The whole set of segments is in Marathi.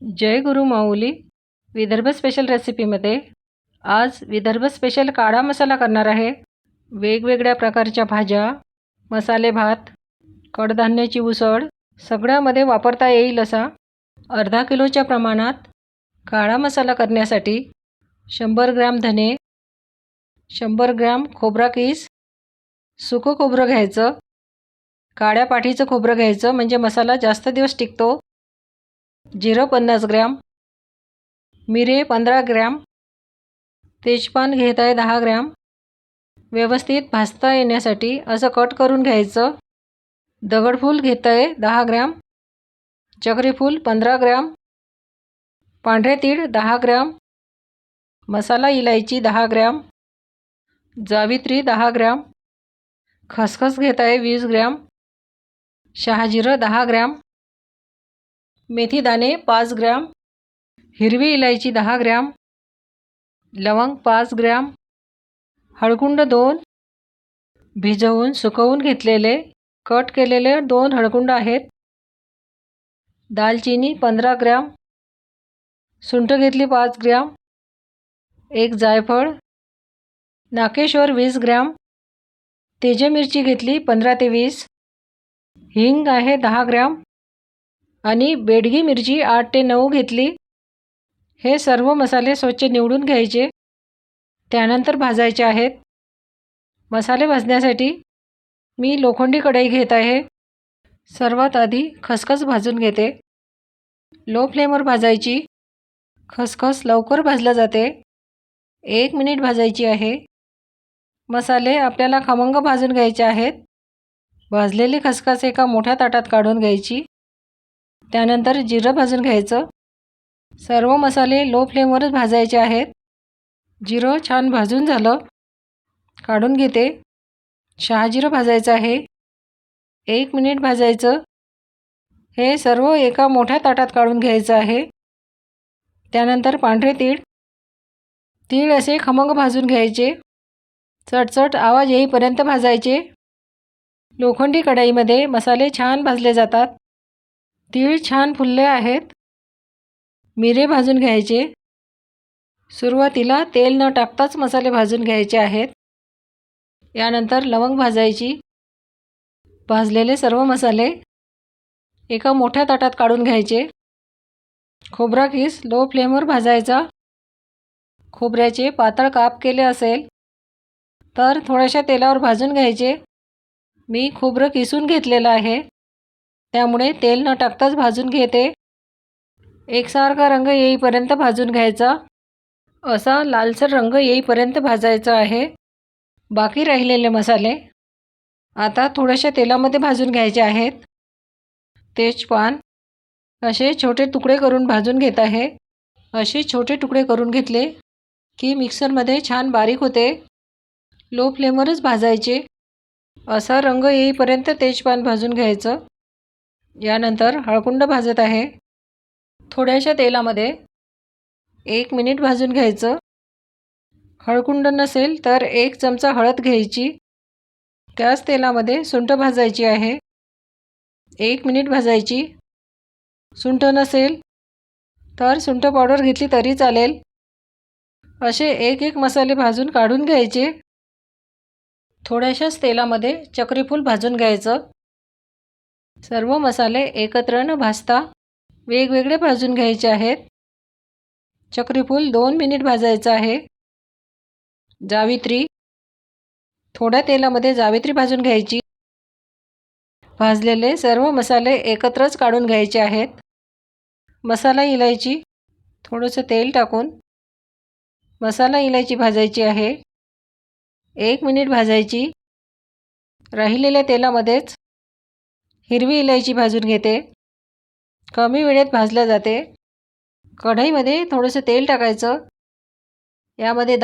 जय गुरु माऊली विदर्भ स्पेशल रेसिपीमध्ये आज विदर्भ स्पेशल काळा मसाला करणार आहे। वेगवेगळ्या प्रकारच्या भाज्या, मसाले भात, कडधान्याची उसळ सगळ्यामध्ये वापरता येईल असा अर्धा किलोच्या प्रमाणात काळा मसाला करण्यासाठी 100 ग्रॅम धने, 100 ग्रॅम खोबरा कीस, सुकं खोबरं घ्यायचं, काळ्या पाठीचं खोबरं घ्यायचं म्हणजे मसाला जास्त दिवस टिकतो, जिरं 50 ग्रॅम, मिरे 15 ग्रॅम, तेजपान घेत आहे 10 ग्रॅम। व्यवस्थित भाजता येण्यासाठी असं कट करून घ्यायचं। दगडफूल घेत आहे 10 ग्रॅम, चक्रीफूल 15 ग्रॅम, पांढरे तीळ 10 ग्रॅम, मसाला इलायची 10 ग्रॅम, जावित्री 10 ग्रॅम, खसखस घेत आहे 20 ग्रॅम, शहाजिरं 10 ग्रॅम, मेथी दाणे 5 ग्रॅम, हिरवी इलायची 10 ग्रॅम, लवंग 5 ग्रॅम, हळकुंड 2, भिजवून सुकवून घेतलेले कट केलेले 2 हळकुंड आहेत, दालचिनी 15 ग्रॅम, सुंठ घेतली 5 ग्रॅम, एक जायफळ, नाकेश्वर 20 ग्रॅम, तेज मिरची घेतली 15 ते 20, हिंग आहे 10 ग्रॅम आणि बेडगी मिरची 8 ते 9 घेतली। हे सर्व मसाले स्वच्छ निवडून घ्यायचे, त्यानंतर भाजायचे आहेत। मसाले भाजण्यासाठी मी लोखंडी कढई घेत आहे। सर्वात आधी खसखस भाजून घेते। लो फ्लेमवर भाजायची। खसखस लवकर भाजला जाते। 1 मिनिट भाजायची आहे। मसाले आपल्याला खमंग भाजून घ्यायचे आहेत। भाजलेली खसखस एका मोठ्या ताटात काढून घ्यायची। त्यानंतर जिरं भाजून घ्यायचं। सर्व मसाले लो फ्लेमवरच भाजायचे आहेत। जिरं छान भाजून झालं, काढून घेते। शहाजिरं भाजायचं आहे, 1 मिनिट भाजायचं। हे सर्व एका मोठ्या ताटात काढून घ्यायचं आहे। त्यानंतर पांढरे तीळ, तीळ असे खमंग भाजून घ्यायचे, चटचट आवाज येईपर्यंत भाजायचे। लोखंडी कढईमध्ये मसाले छान भाजले जातात। तीळ छान फुलले आहेत। मिरे भाजून घ्यायचे। सुरुवातीला तेल न टाकताच मसाले भाजून घ्यायचे आहेत। यानंतर लवंग भाजायची। भाजलेले सर्व मसाले एका मोठ्या ताटात काढून घ्यायचे। खोबरा कीस लो फ्लेमवर भाजायचा। खोबऱ्याचे पातळ काप केले असेल तर थोड्याशा तेलावर भाजून घ्यायचे। मी खोबरं किसून घेतलेलं आहे, त्यामुळे तेल न टाकताच भाजून घेते। एकसारखा रंग येईपर्यंत भाजून घ्यायचा। असा लालसर रंग येईपर्यंत भाजायचा आहे। बाकी राहिलेले मसाले आता थोड्याशा तेलामध्ये भाजून घ्यायचे आहेत। तेजपान असे छोटे तुकडे करून भाजून घेत आहे। असे छोटे तुकडे करून घेतले की मिक्सरमध्ये छान बारीक होते। लो फ्लेमवरच भाजायचे। असा रंग येईपर्यंत तेजपान भाजून घ्यायचं। यानंतर हळकुंड भाजत आहे। थोड्याशा तेलामध्ये 1 मिनिट भाजून घ्यायचं। हळकुंड नसेल तर 1 चमचा हळद घ्यायची। त्याच तेलामध्ये सुंठ भाजायची आहे, 1 मिनिट भाजायची। सुंठ नसेल तर सुंठ पावडर घेतली तरी चालेल। असे एक मसाले भाजून काढून घ्यायचे। थोड्याशाच तेलामध्ये चक्रीफूल भाजून घ्यायचं। सर्व मसाले एकत्र न भाजता वेगवेगळे भाजून घ्यायचे आहेत। चक्रीफूल 2 मिनिट भाजायचं आहे। जावित्री, थोड्या तेलामध्ये जावित्री भाजून घ्यायची। भाजलेले सर्व मसाले एकत्रच काढून घ्यायचे आहेत। मसाला इलायची थोडंसं तेल टाकून मसाला इलायची भाजायची आहे, 1 मिनिट भाजायची। राहिलेल्या तेलामध्येच हिरवी इलायची भाजून घेते, कमी वेळेत भाजल्या जाते। कढईमध्ये थोडंसं तेल टाकायचं। यामध्ये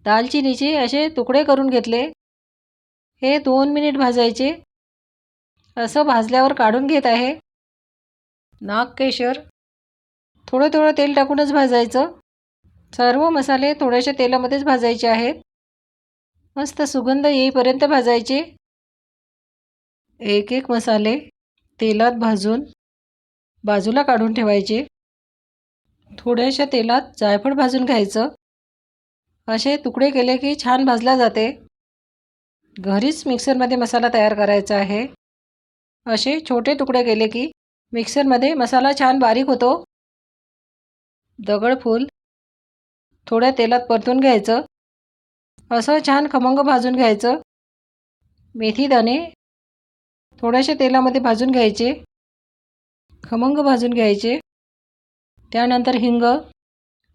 दालचिनीचे असे तुकडे करून घेतले, हे 2 मिनिट भाजायचे। असं भाजल्यावर काढून घेत आहे। नागकेशर थोडं तेल टाकूनच भाजायचं। सर्व मसाले थोड्याशा तेलामध्येच भाजायचे आहेत। मस्त सुगंध येईपर्यंत भाजायचे। एक मसाले तेलात भाजून बाजूला काढून ठेवायचे. थोड्याशा तेलात जायफळ भाजून घ्यायचं. असे तुकडे केले की छान भाजला जाते. घरीच मिक्सरमध्ये मसाला तयार करायचा आहे. असे छोटे तुकडे केले की मिक्सरमध्ये मसाला छान बारीक होतो. दगडफूल थोड्या तेलात परतून घ्यायचं. असं छान खमंग भाजून घ्यायचं. मेथी दाणे थोड्याशा तेलामध्ये भाजून घ्यायचे, खमंग भाजून घ्यायचे. त्यानंतर हिंग,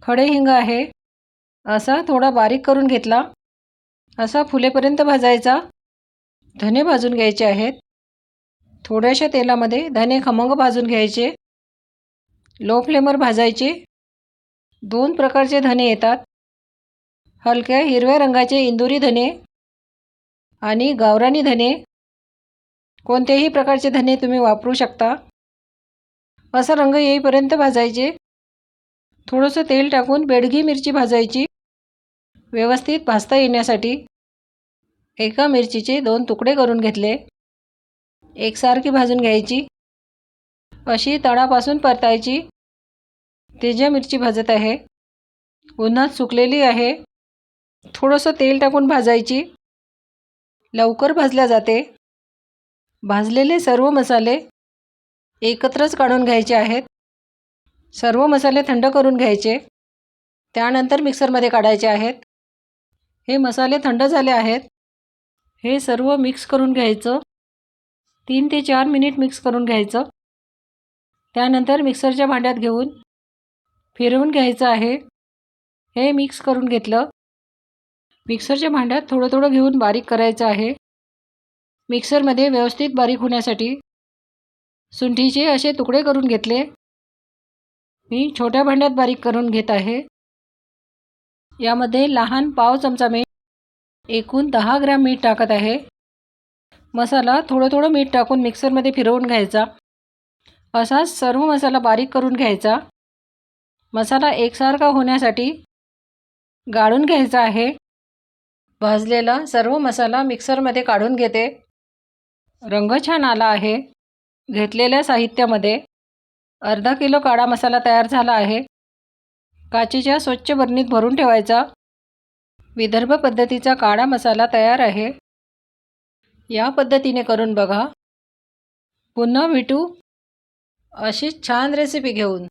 खडे हिंग आहे, असा थोडा बारीक करून घेतला. असा फुलेपर्यंत भाजायचा. धने भाजून घ्यायचे आहेत. थोड्याशा तेलामध्ये धने खमंग भाजून घ्यायचे. लो फ्लेमवर भाजायचे. 2 प्रकारचे धने येतात. हलक्या हिरव्या रंगाचे इंदुरी धने आणि गावरानी धने. कोणत्याही प्रकारचे धने तुम्ही वापरू शकता. असा रंग येईपर्यंत भाजायचे. थोडंसं तेल टाकून बेडगी मिरची भाजायची, व्यवस्थित भाजता येण्यासाठी. एका मिरचीचे 2 तुकडे करून घेतले. एकसारखी भाजून घ्यायची. अशी तळापासून परतायची. तेजा मिरची भाजत आहे, उन्हात सुकलेली आहे. थोडंसं तेल टाकून भाजायची, लवकर भाजल्या जाते. भाजलेले सर्व मसाले एकत्रच काढून घ्यायचे आहेत. सर्व मसाले थंड करून घ्यायचे, त्यानंतर मिक्सरमध्ये काढायचे आहेत. हे मसाले थंड झाले आहेत. हे सर्व मिक्स करून घ्यायचं. 3 ते 4 मिनिट मिक्स करून घ्यायचं. त्यानंतर मिक्सरच्या भांड्यात घेऊन फिरवून घ्यायचं आहे. हे मिक्स करून घेतलं. मिक्सरच्या भांड्यात थोडं थोडं घेऊन बारीक करायचं आहे. मिक्सरमध्ये व्यवस्थित बारीक होण्यासाठी सुंठीचे असे तुकडे करून घेतले. मी छोट्या भांड्यात बारीक करून घेत आहे. यामध्ये लहान पाव चमचा मीठ, एकूण 10 ग्रॅम मीठ टाकत आहे. मसाला थोडं थोडं मीठ टाकून मिक्सरमध्ये फिरवून घ्यायचा. असाच सर्व मसाला बारीक करून घ्यायचा. मसाला एकसारखा होण्यासाठी गाळून घ्यायचा आहे. भाजलेला सर्व मसाला मिक्सरमध्ये काढून घेते. रंग छान आला आहे. घेतलेल्या साहित्यामध्ये अर्धा किलो काळा मसाला तयार झाला आहे. काचेच्या स्वच्छ बरणीत भरून ठेवायचा. विदर्भ पद्धतीचा काळा मसाला तयार आहे. या पद्धतीने करून बघा. पुन्हा भेटू अशीच छान रेसिपी घेऊन.